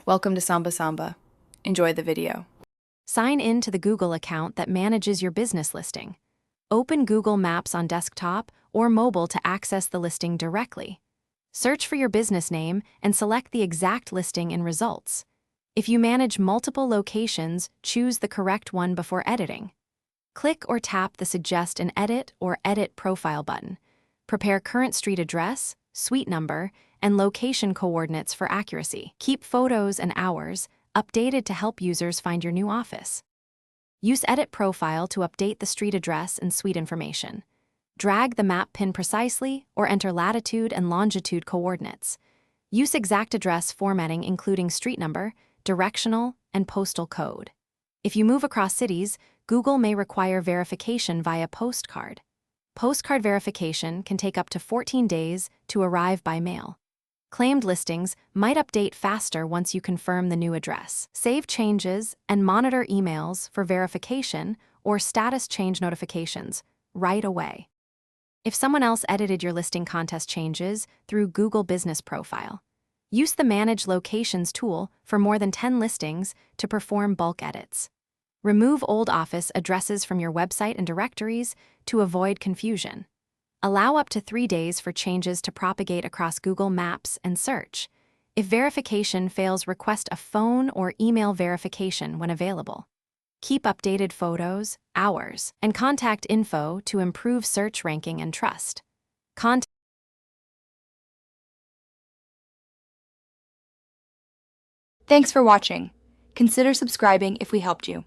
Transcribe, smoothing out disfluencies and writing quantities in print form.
Welcome to Samba Samba. Enjoy the video. Sign in to the Google account that manages your business listing. Open Google Maps on desktop or mobile to access the listing directly. Search for your business name and select the exact listing in results. If you manage multiple locations, choose the correct one before editing. Click or tap the Suggest an Edit or Edit Profile button. Prepare current street address, suite number, and location coordinates for accuracy. Keep photos and hours updated to help users find your new office. Use Edit Profile to update the street address and suite information. Drag the map pin precisely or enter latitude and longitude coordinates. Use exact address formatting including street number, directional, and postal code. If you move across cities, Google may require verification via postcard. Postcard verification can take up to 14 days to arrive by mail. Claimed listings might update faster once you confirm the new address. Save changes and monitor emails for verification or status change notifications right away. If someone else edited your listing contest changes through Google Business Profile, use the Manage Locations tool for more than 10 listings to perform bulk edits. Remove old office addresses from your website and directories to avoid confusion. Allow up to 3 days for changes to propagate across Google Maps and search. If verification fails, request a phone or email verification when available. Keep updated photos, hours, and contact info to improve search ranking and trust. Thanks for watching. Consider subscribing if we helped you.